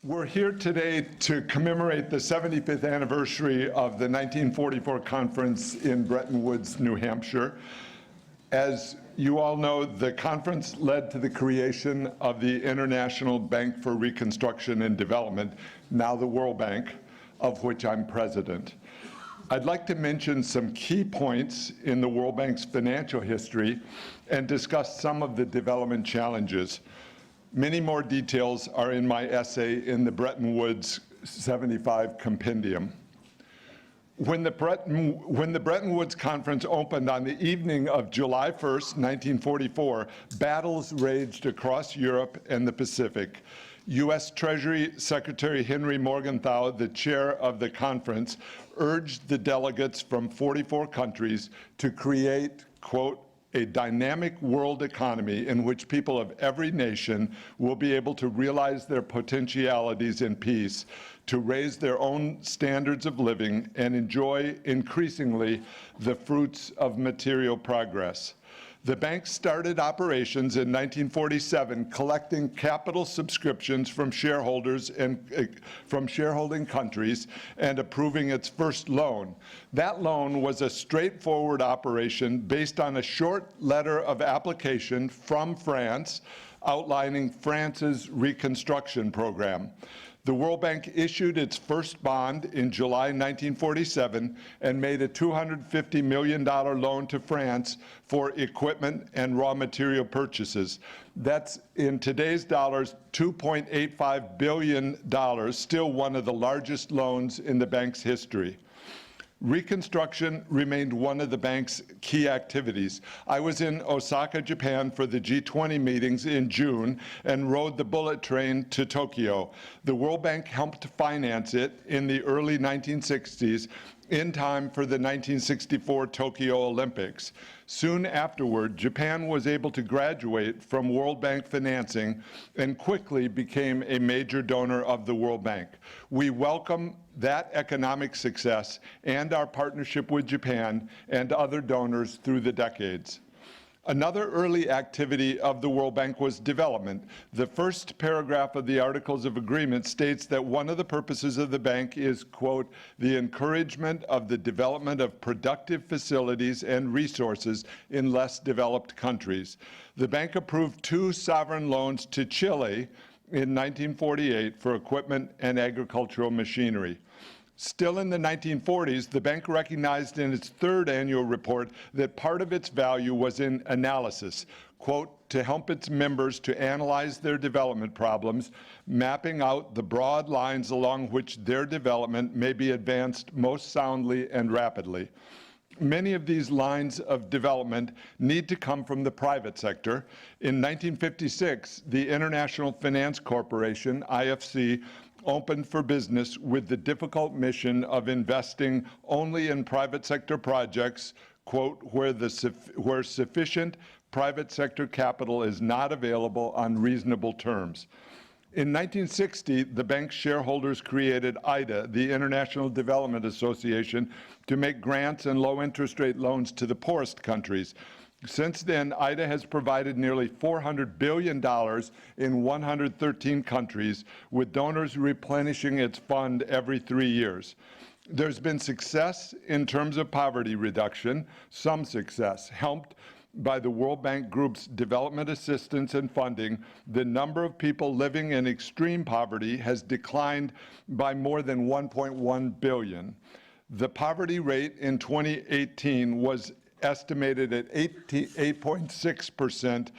We're here today to commemorate the 75th anniversary of the 1944 conference in Bretton Woods, New Hampshire. As you all know, the conference led to the creation of the International Bank for Reconstruction and Development, now the World Bank, of which I'm president. I'd like to mention some key points in the World Bank's financial history and discuss some of the development challenges. Many more details are in my essay in the Bretton Woods 75 compendium. When the Bretton Woods Conference opened on the evening of July 1st, 1944, battles raged across Europe and the Pacific. U.S. Treasury Secretary Henry Morgenthau, the chair of the conference, urged the delegates from 44 countries to create, quote, a dynamic world economy in which people of every nation will be able to realize their potentialities in peace, to raise their own standards of living and enjoy increasingly the fruits of material progress. The bank started operations in 1947, collecting capital subscriptions from shareholders and from shareholding countries and approving its first loan. That loan was a straightforward operation based on a short letter of application from France outlining France's reconstruction program. The World Bank issued its first bond in July 1947 and made a $250 million loan to France for equipment and raw material purchases. That's, in today's dollars, $2.85 billion, still one of the largest loans in the bank's history. Reconstruction remained one of the bank's key activities. I was in Osaka, Japan for the G20 meetings in June and rode the bullet train to Tokyo. The World Bank helped finance it in the early 1960s in time for the 1964 Tokyo Olympics. Soon afterward, Japan was able to graduate from World Bank financing and quickly became a major donor of the World Bank. We welcome that economic success and our partnership with Japan and other donors through the decades. Another early activity of the World Bank was development. The first paragraph of the Articles of Agreement states that one of the purposes of the bank is, quote, the encouragement of the development of productive facilities and resources in less developed countries. The bank approved 2 sovereign loans to Chile in 1948 for equipment and agricultural machinery. Still in the 1940s, the bank recognized in its third annual report that part of its value was in analysis, quote, to help its members to analyze their development problems, mapping out the broad lines along which their development may be advanced most soundly and rapidly. Many of these lines of development need to come from the private sector. In 1956, the International Finance Corporation, IFC, opened for business with the difficult mission of investing only in private sector projects, quote, where sufficient private sector capital is not available on reasonable terms. In 1960, the bank's shareholders created IDA, the International Development Association, to make grants and low-interest rate loans to the poorest countries. Since then, IDA has provided nearly $400 billion in 113 countries, with donors replenishing its fund every 3 years. There's been success in terms of poverty reduction, some success, helped by the World Bank Group's development assistance and funding. The number of people living in extreme poverty has declined by more than 1.1 billion. The poverty rate in 2018 was estimated at 8.6%.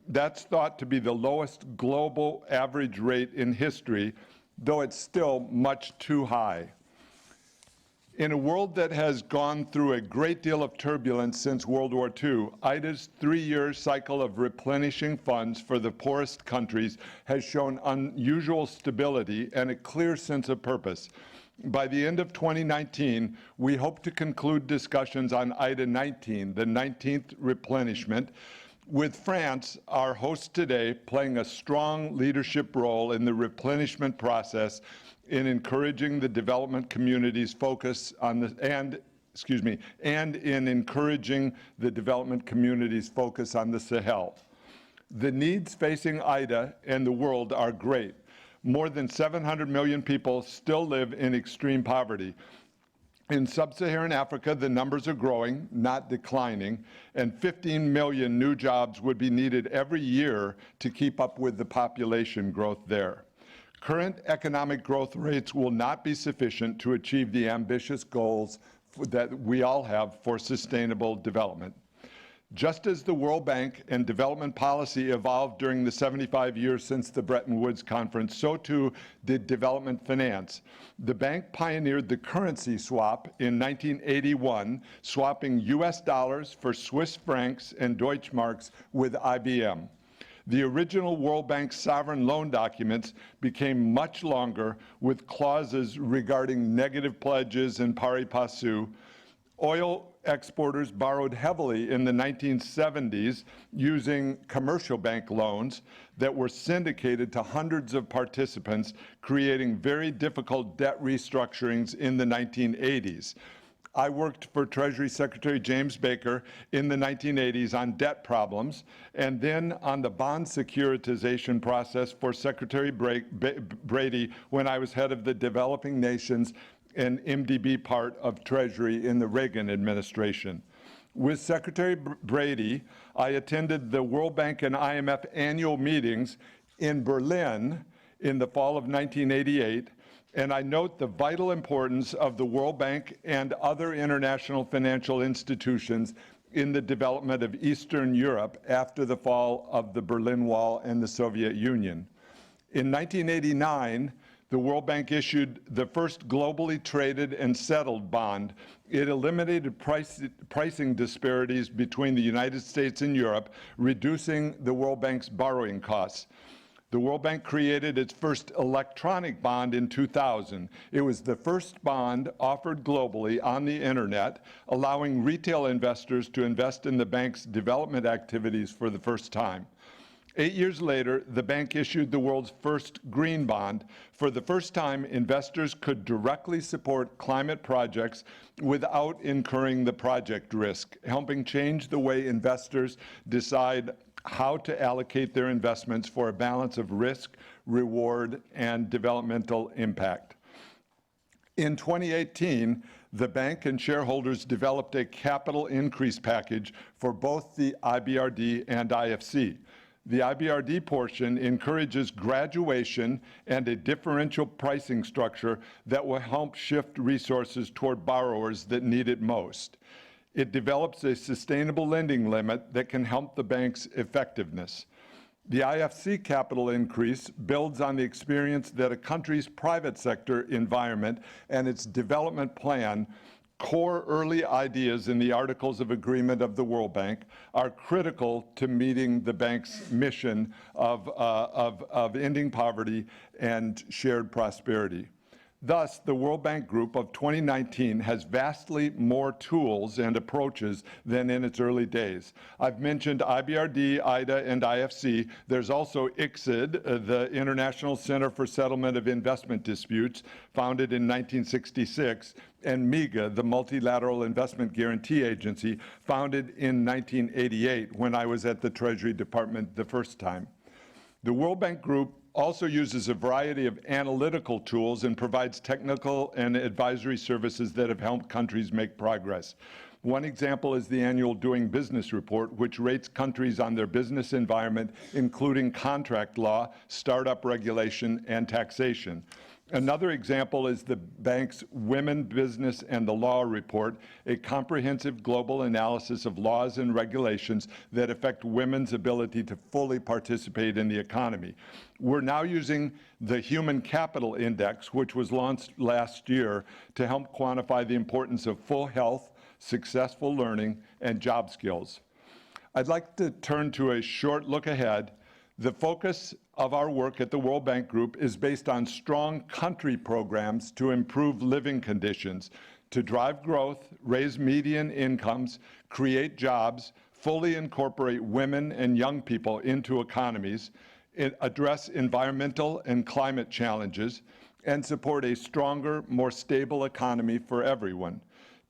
That's thought to be the lowest global average rate in history, though it's still much too high. In a world that has gone through a great deal of turbulence since World War II, IDA's 3-year cycle of replenishing funds for the poorest countries has shown unusual stability and a clear sense of purpose. By the end of 2019, we hope to conclude discussions on IDA 19, the 19th replenishment, with France, our host today, playing a strong leadership role in the replenishment process in encouraging the development community's focus on the, and in encouraging the development community's focus on the Sahel. The needs facing IDA and the world are great. more than 700 million people still live in extreme poverty. In sub-Saharan Africa, the numbers are growing, not declining, and 15 million new jobs would be needed every year to keep up with the population growth there. Current economic growth rates will not be sufficient to achieve the ambitious goals that we all have for sustainable development. Just as the World Bank and development policy evolved during the 75 years since the Bretton Woods Conference, so too did development finance. The bank pioneered the currency swap in 1981, swapping US dollars for Swiss francs and Deutschmarks with IBM. The original World Bank sovereign loan documents became much longer with clauses regarding negative pledges and pari passu. Oil exporters borrowed heavily in the 1970s using commercial bank loans that were syndicated to hundreds of participants, creating very difficult debt restructurings in the 1980s. I worked for Treasury Secretary James Baker in the 1980s on debt problems, and then on the bond securitization process for Secretary Brady when I was head of the Developing Nations and MDB part of Treasury in the Reagan administration. With Secretary Brady, I attended the World Bank and IMF annual meetings in Berlin in the fall of 1988, and I note the vital importance of the World Bank and other international financial institutions in the development of Eastern Europe after the fall of the Berlin Wall and the Soviet Union. In 1989, the World Bank issued the first globally traded and settled bond. It eliminated pricing disparities between the United States and Europe, reducing the World Bank's borrowing costs. The World Bank created its first electronic bond in 2000. It was the first bond offered globally on the internet, allowing retail investors to invest in the bank's development activities for the first time. 8 years later, the bank issued the world's first green bond. For the first time, investors could directly support climate projects without incurring the project risk, helping change the way investors decide how to allocate their investments for a balance of risk, reward, and developmental impact. In 2018, the bank and shareholders developed a capital increase package for both the IBRD and IFC. The IBRD portion encourages graduation and a differential pricing structure that will help shift resources toward borrowers that need it most. It develops a sustainable lending limit that can help the bank's effectiveness. The IFC capital increase builds on the experience that a country's private sector environment and its development plan, core early ideas in the Articles of Agreement of the World Bank, are critical to meeting the bank's mission of ending poverty and shared prosperity. Thus, the World Bank Group of 2019 has vastly more tools and approaches than in its early days. I've mentioned IBRD, IDA, and IFC. There's also ICSID, the International Center for Settlement of Investment Disputes, founded in 1966, and MIGA, the Multilateral Investment Guarantee Agency, founded in 1988 when I was at the Treasury Department the first time. The World Bank Group also uses a variety of analytical tools and provides technical and advisory services that have helped countries make progress. One example is the annual Doing Business report, which rates countries on their business environment, including contract law, startup regulation, and taxation. Another example is the bank's Women, Business, and the Law report, a comprehensive global analysis of laws and regulations that affect women's ability to fully participate in the economy. We're now using the Human Capital Index, which was launched last year, to help quantify the importance of full health, successful learning, and job skills. I'd like to turn to a short look ahead. The focus of our work at the World Bank Group is based on strong country programs to improve living conditions, to drive growth, raise median incomes, create jobs, fully incorporate women and young people into economies, address environmental and climate challenges, and support a stronger, more stable economy for everyone.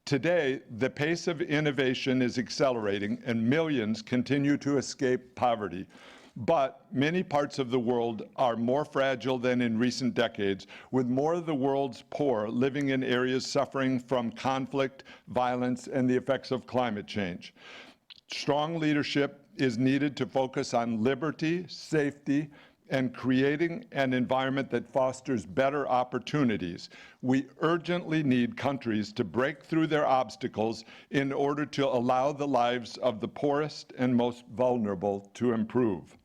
Today, the pace of innovation is accelerating and millions continue to escape poverty. But many parts of the world are more fragile than in recent decades, with more of the world's poor living in areas suffering from conflict, violence, and the effects of climate change. Strong leadership is needed to focus on liberty, safety, and creating an environment that fosters better opportunities. We urgently need countries to break through their obstacles in order to allow the lives of the poorest and most vulnerable to improve.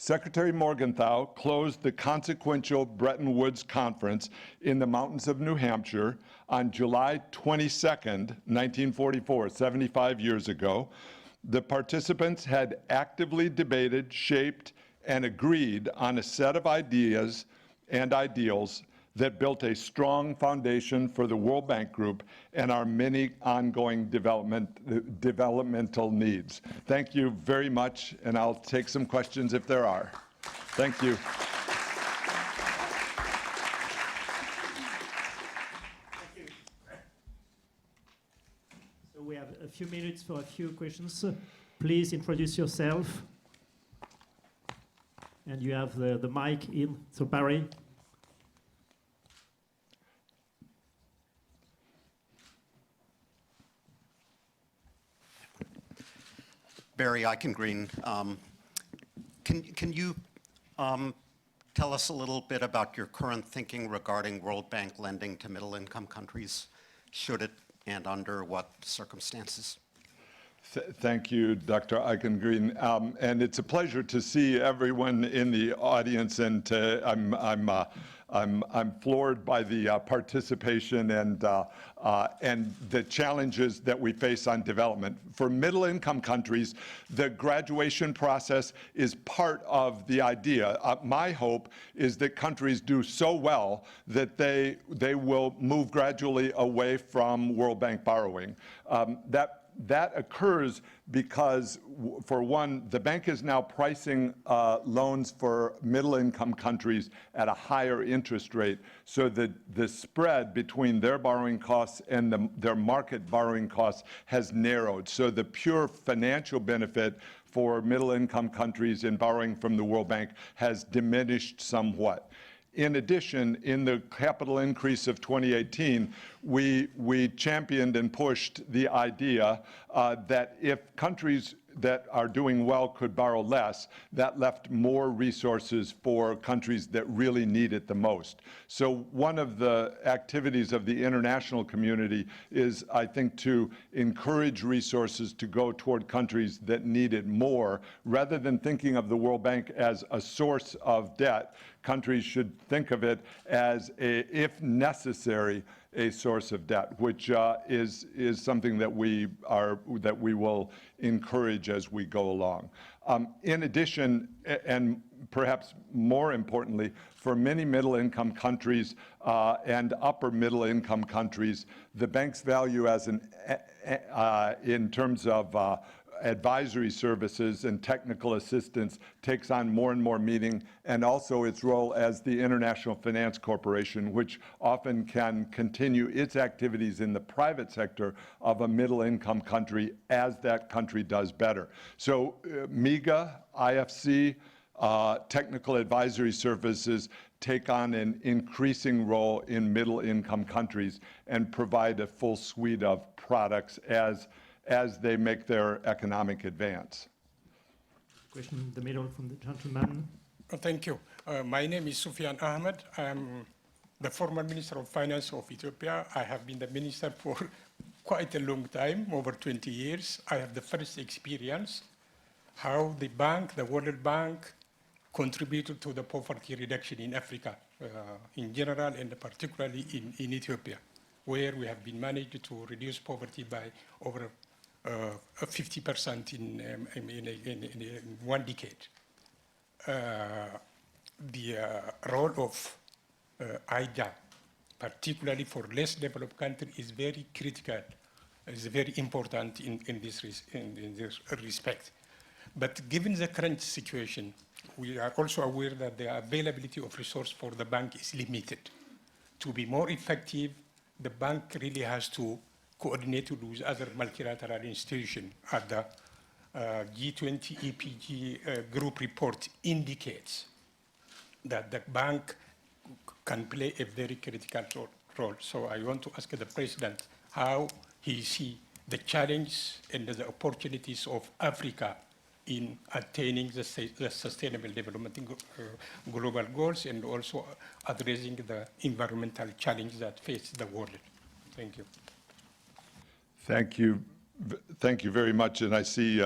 Secretary Morgenthau closed the consequential Bretton Woods Conference in the mountains of New Hampshire on July 22nd, 1944, 75 years ago. The participants had actively debated, shaped, and agreed on a set of ideas and ideals that built a strong foundation for the World Bank Group and our many ongoing developmental needs. Thank you very much, and I'll take some questions if there are. Thank you. Thank you. So we have a few minutes for a few questions. Please introduce yourself. And you have the mic in, so Barry. Barry Eichengreen. Can you tell us a little bit about your current thinking regarding World Bank lending to middle-income countries? Should it, and under what circumstances? Thank you, Dr. Eichengreen. And it's a pleasure to see everyone in the audience, and I'm floored by the participation and the challenges that we face on development. For middle-income countries, the graduation process is part of the idea. My hope is that countries do so well that they will move gradually away from World Bank borrowing. That occurs because, for one, the bank is now pricing loans for middle-income countries at a higher interest rate, so that the spread between their borrowing costs and their market borrowing costs has narrowed. So the pure financial benefit for middle-income countries in borrowing from the World Bank has diminished somewhat. In addition, in the capital increase of 2018, we championed and pushed the idea that if countries that are doing well could borrow less, that left more resources for countries that really need it the most. So one of the activities of the international community is, I think, to encourage resources to go toward countries that need it more. Rather than thinking of the World Bank as a source of debt, countries should think of it as, if necessary, a source of debt, which is something that we will encourage as we go along. In addition, and perhaps more importantly, for many middle-income countries and upper middle-income countries, the bank's value as in terms of advisory services and technical assistance takes on more and more meaning, and also its role as the International Finance Corporation, which often can continue its activities in the private sector of a middle-income country as that country does better. So MIGA, IFC, technical advisory services take on an increasing role in middle-income countries and provide a full suite of products as they make their economic advance. Question in the middle from the gentleman. Thank you. My name is Sufyan Ahmed. I'm the former Minister of Finance of Ethiopia. I have been the minister for quite a long time, over 20 years. I have the first experience how the bank, the World Bank, contributed to the poverty reduction in Africa in general, and particularly in Ethiopia, where we have been managed to reduce poverty by over 50% in 1 decade. The role of IDA, particularly for less developed countries, is very critical, is very important in this respect. But given the current situation, we are also aware that the availability of resource for the bank is limited. To be more effective, the bank really has to coordinate with other multilateral institutions at the G20 EPG group report indicates that the bank can play a very critical role. So I want to ask the President how he sees the challenge and the opportunities of Africa in attaining the sustainable development global goals and also addressing the environmental challenge that faces the world. Thank you. Thank you. Thank you very much. And I see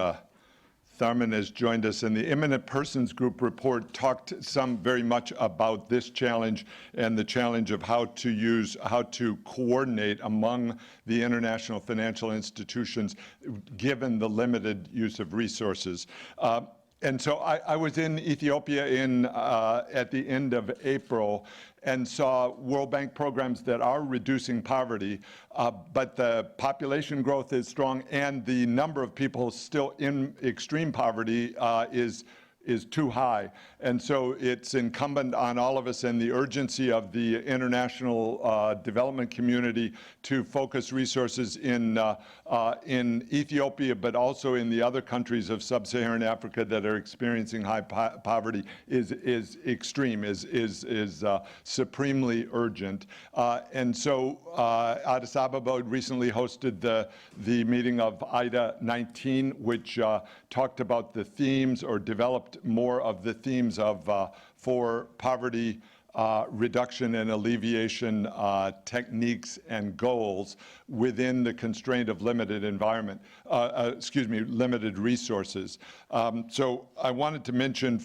Tharman has joined us, and the Imminent Persons Group report talked very much about this challenge and the challenge of how to coordinate among the international financial institutions given the limited use of resources. And so I was in Ethiopia at the end of April and saw World Bank programs that are reducing poverty, but the population growth is strong and the number of people still in extreme poverty is too high. And so it's incumbent on all of us and the urgency of the international development community to focus resources in Ethiopia, but also in the other countries of sub-Saharan Africa that are experiencing high poverty is extreme, is supremely urgent. And so Addis Ababa recently hosted the meeting of IDA 19, which talked about the themes or developed more of the themes of for poverty reduction and alleviation techniques and goals within the constraint of limited limited resources. So I wanted to mention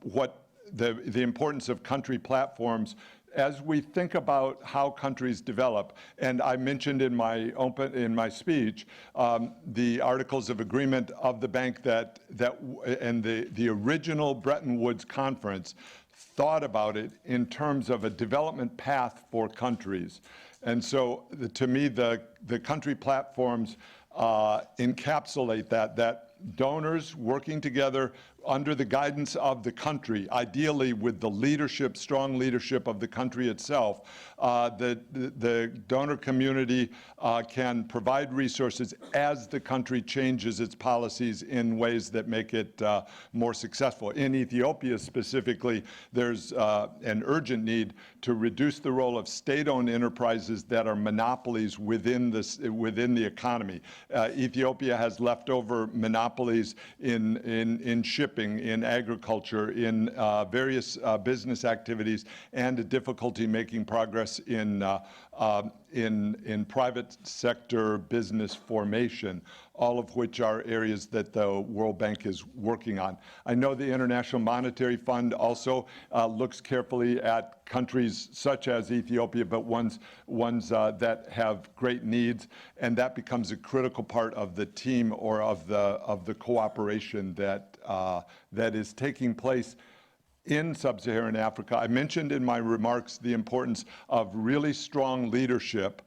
what the importance of country platforms as we think about how countries develop. And I mentioned in my speech the Articles of Agreement of the bank and the original Bretton Woods conference thought about it in terms of a development path for countries. And so to me, the country platforms encapsulate that donors working together under the guidance of the country, ideally with the strong leadership of the country itself. The donor community can provide resources as the country changes its policies in ways that make it more successful. In Ethiopia specifically, there's an urgent need to reduce the role of state-owned enterprises that are monopolies within the economy. Ethiopia has leftover monopolies in shipping, in agriculture, in various business activities, and a difficulty making progress in private sector business formation, all of which are areas that the World Bank is working on. I know the International Monetary Fund also looks carefully at countries such as Ethiopia, but ones that have great needs, and that becomes a critical part of the team or of the cooperation that is taking place in sub-Saharan Africa. I mentioned in my remarks the importance of really strong leadership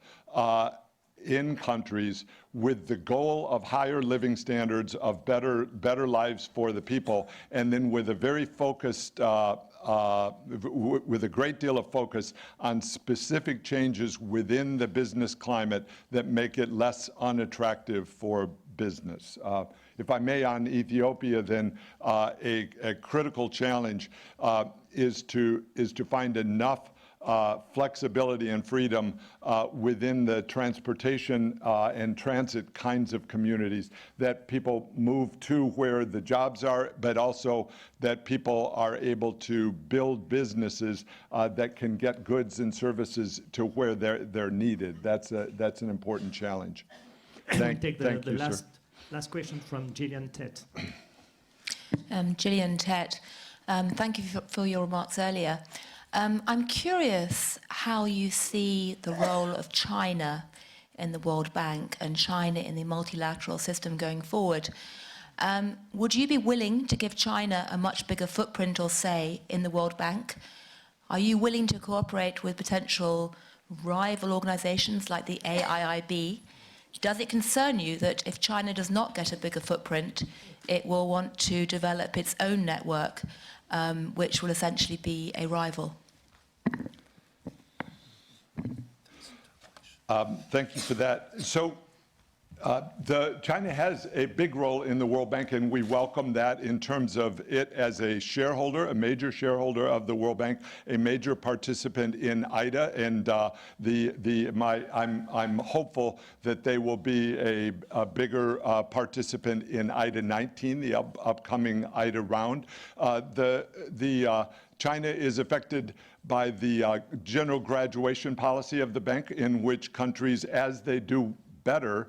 in countries with the goal of higher living standards, of better lives for the people, and then with a very focused, with a great deal of focus on specific changes within the business climate that make it less unattractive for business. If I may, on Ethiopia, then a critical challenge is to find enough flexibility and freedom within the transportation and transit kinds of communities that people move to where the jobs are, but also that people are able to build businesses that can get goods and services to where they're needed. That's an important challenge. Thank you, the last question from Gillian Tett. Gillian Tett, thank you for your remarks earlier. I'm curious how you see the role of China in the World Bank and China in the multilateral system going forward. Would you be willing to give China a much bigger footprint or say in the World Bank? Are you willing to cooperate with potential rival organizations like the AIIB? Does it concern you that if China does not get a bigger footprint, it will want to develop its own network, which will essentially be a rival? Thank you for that. So China has a big role in the World Bank, and we welcome that in terms of it as a shareholder, a major shareholder of the World Bank, a major participant in IDA, and I'm hopeful that they will be a bigger participant in IDA 19, the upcoming IDA round. China is affected by the general graduation policy of the bank, in which countries, as they do better,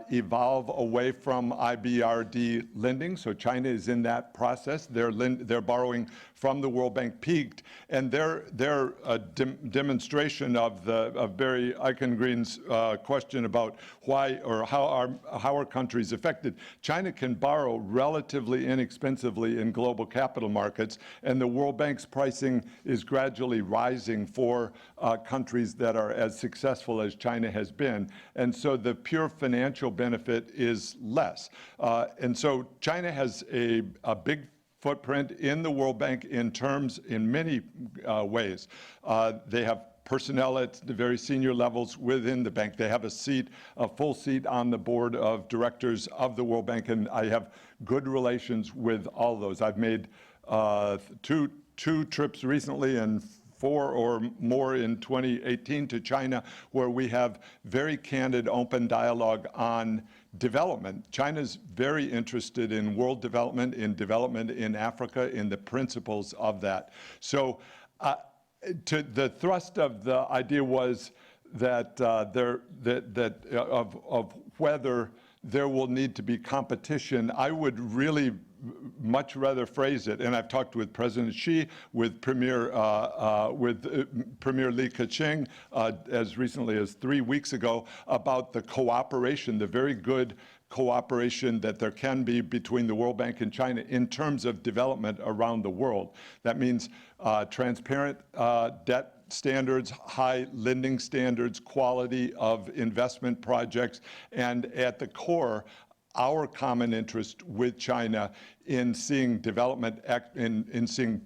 evolve away from IBRD lending. So China is in that process. Their borrowing from the World Bank peaked, and their demonstration of Barry Eichengreen's question about why or how are countries affected. China can borrow relatively inexpensively in global capital markets, and the World Bank's pricing is gradually rising for countries that are as successful as China has been. And so the pure financial benefit is less. And so China has a big footprint in the World Bank in many ways. They have personnel at the very senior levels within the bank. They have a full seat on the board of directors of the World Bank, and I have good relations with all those. I've made two trips recently and 4 or more in 2018 to China, where we have very candid, open dialogue on development. China's very interested in world development in Africa, in the principles of that. So the thrust of the idea was that of whether there will need to be competition. I would really much rather phrase it, and I've talked with President Xi, with Premier Li Keqiang as recently as 3 weeks ago, about the cooperation, the very good cooperation that there can be between the World Bank and China in terms of development around the world. That means transparent debt standards, high lending standards, quality of investment projects, and at the core, our common interest with China in seeing development, in seeing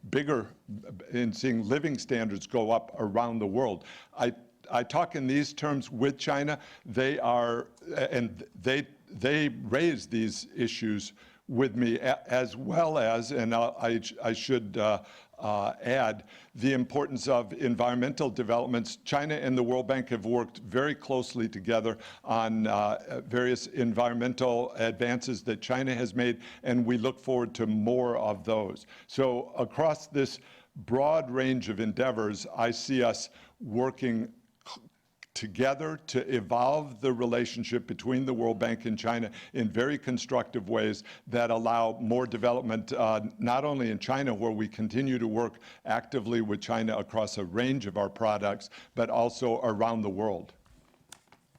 living standards go up around the world. I talk in these terms with China. They raise these issues with me, as well as, and I should add, the importance of environmental developments. China and the World Bank have worked very closely together on various environmental advances that China has made, and we look forward to more of those. So across this broad range of endeavors, I see us working together to evolve the relationship between the World Bank and China in very constructive ways that allow more development, not only in China, where we continue to work actively with China across a range of our products, but also around the world.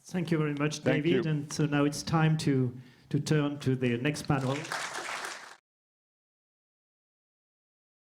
Thank you very much, Thank David. you. And so now it's time to turn to the next panel.